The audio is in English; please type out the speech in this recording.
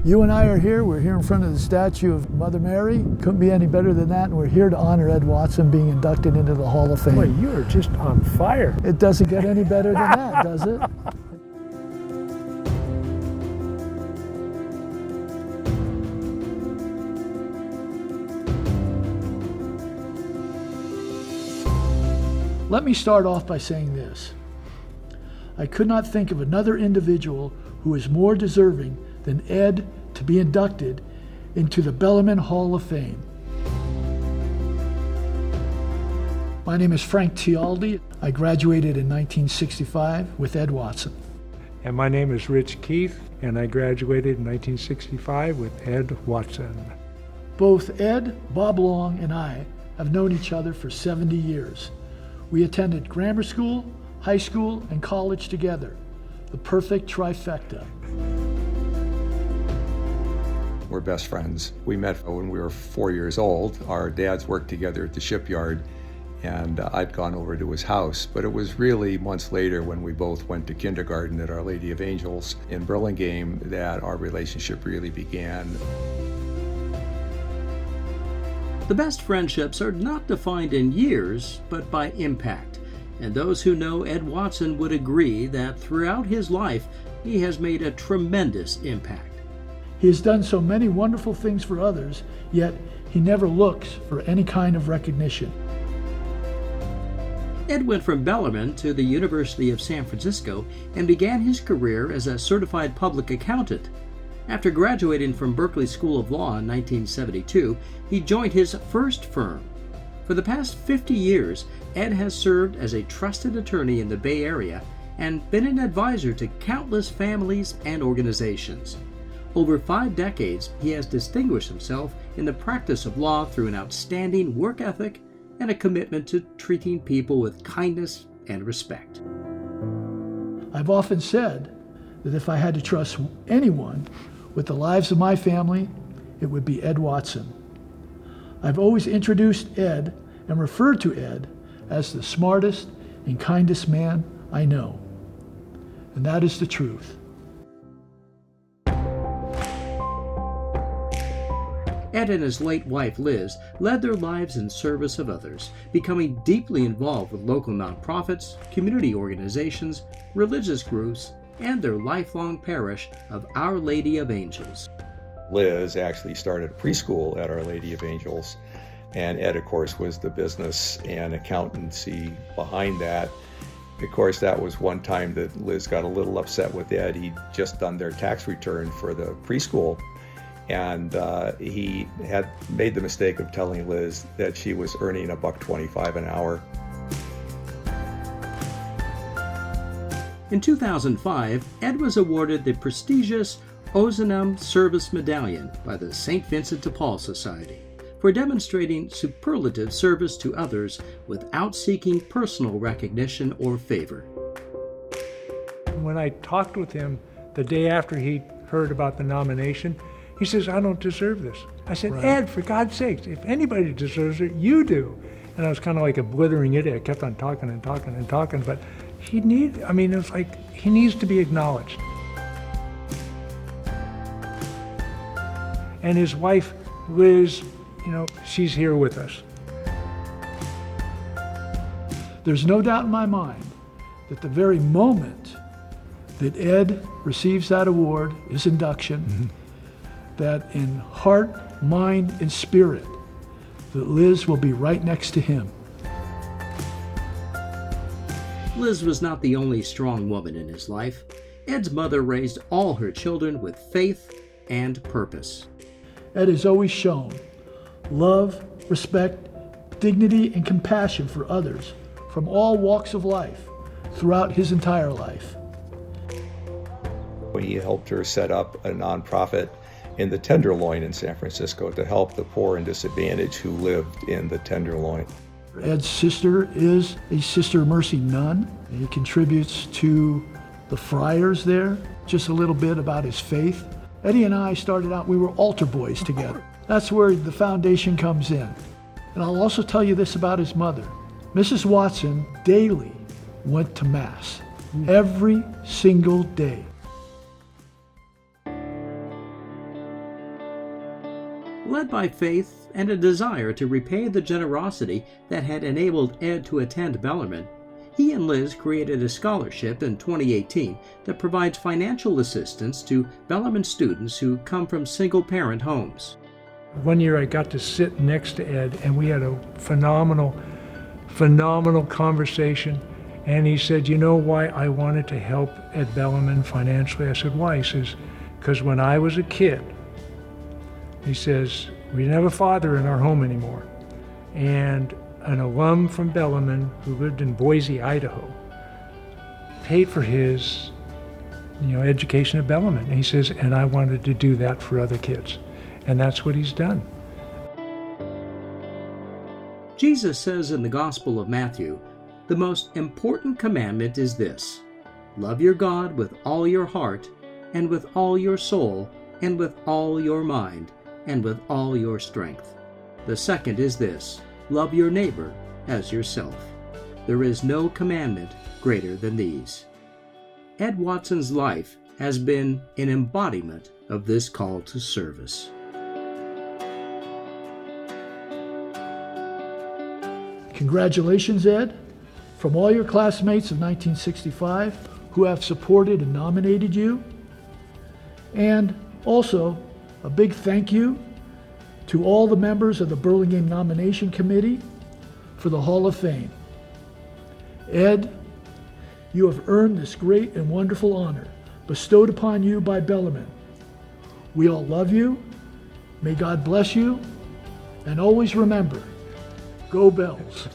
You and I are here. We're here in front of the statue of Mother Mary. Couldn't be any better than that, and we're here to honor Ed Watson being inducted into the Hall of Fame. Boy, you are just on fire. It doesn't get any better than that, does it? Let me start off by saying this. I could not think of another individual who is more deserving than Ed to be inducted into the Bellarmine Hall of Fame. My name is Frank Tialdi. I graduated in 1965 with Ed Watson. And my name is Rich Keith, and I graduated in 1965 with Ed Watson. Both Ed, Bob Long, and I have known each other for 70 years. We attended grammar school, high school, and college together. The perfect trifecta. We're best friends. We met when we were 4 years old. Our dads worked together at the shipyard, and I'd gone over to his house. But it was really months later when we both went to kindergarten at Our Lady of Angels in Burlingame that our relationship really began. The best friendships are not defined in years, but by impact. And those who know Ed Watson would agree that throughout his life, he has made a tremendous impact. He has done so many wonderful things for others, yet he never looks for any kind of recognition. Ed went from Bellarmine to the University of San Francisco and began his career as a certified public accountant. After graduating from Berkeley School of Law in 1972, he joined his first firm. For the past 50 years, Ed has served as a trusted attorney in the Bay Area and been an advisor to countless families and organizations. Over 5 decades, he has distinguished himself in the practice of law through an outstanding work ethic and a commitment to treating people with kindness and respect. I've often said that if I had to trust anyone with the lives of my family, it would be Ed Watson. I've always introduced Ed and referred to Ed as the smartest and kindest man I know. And that is the truth. Ed and his late wife Liz led their lives in service of others, becoming deeply involved with local nonprofits, community organizations, religious groups, and their lifelong parish of Our Lady of Angels. Liz actually started preschool at Our Lady of Angels, and Ed, of course, was the business and accountancy behind that. Of course, that was one time that Liz got a little upset with Ed. He'd just done their tax return for the preschool, and he had made the mistake of telling Liz that she was earning $1.25 an hour. In 2005, Ed was awarded the prestigious Ozanam Service Medallion by the St. Vincent de Paul Society for demonstrating superlative service to others without seeking personal recognition or favor. When I talked with him the day after he heard about the nomination, he says, "I don't deserve this." I said, Right. "Ed, for God's sakes, if anybody deserves it, you do." And I was kind of like a blithering idiot. I kept on talking and talking and talking, but it was like he needs to be acknowledged. And his wife, Liz, she's here with us. There's no doubt in my mind that the very moment that Ed receives that award, his induction, that in heart, mind, and spirit, that Liz will be right next to him. Liz was not the only strong woman in his life. Ed's mother raised all her children with faith and purpose. Ed has always shown love, respect, dignity, and compassion for others from all walks of life throughout his entire life. He helped her set up a nonprofit in the Tenderloin in San Francisco to help the poor and disadvantaged who lived in the Tenderloin. Ed's sister is a Sister Mercy nun. He contributes to the friars there. Just a little bit about his faith. Eddie and I started out, we were altar boys together. That's where the foundation comes in. And I'll also tell you this about his mother. Mrs. Watson daily went to Mass, every single day. Led by faith and a desire to repay the generosity that had enabled Ed to attend Bellarmine, he and Liz created a scholarship in 2018 that provides financial assistance to Bellarmine students who come from single-parent homes. One year I got to sit next to Ed, and we had a phenomenal conversation. And he said, "You know why I wanted to help at Bellarmine financially?" I said, "Why?" He says, "Because when I was a kid," he says, "we didn't have a father in our home anymore. And an alum from Bellarmine who lived in Boise, Idaho, paid for his education at Bellarmine." And he says, "And I wanted to do that for other kids." And that's what he's done. Jesus says in the Gospel of Matthew, "The most important commandment is this: love your God with all your heart, and with all your soul, and with all your mind, and with all your strength. The second is this: love your neighbor as yourself. There is no commandment greater than these." Ed Watson's life has been an embodiment of this call to service. Congratulations, Ed, from all your classmates of 1965 who have supported and nominated you. And also, a big thank you to all the members of the Burlingame Nomination Committee for the Hall of Fame. Ed, you have earned this great and wonderful honor bestowed upon you by Bellarmine. We all love you. May God bless you. And always remember, go Bells.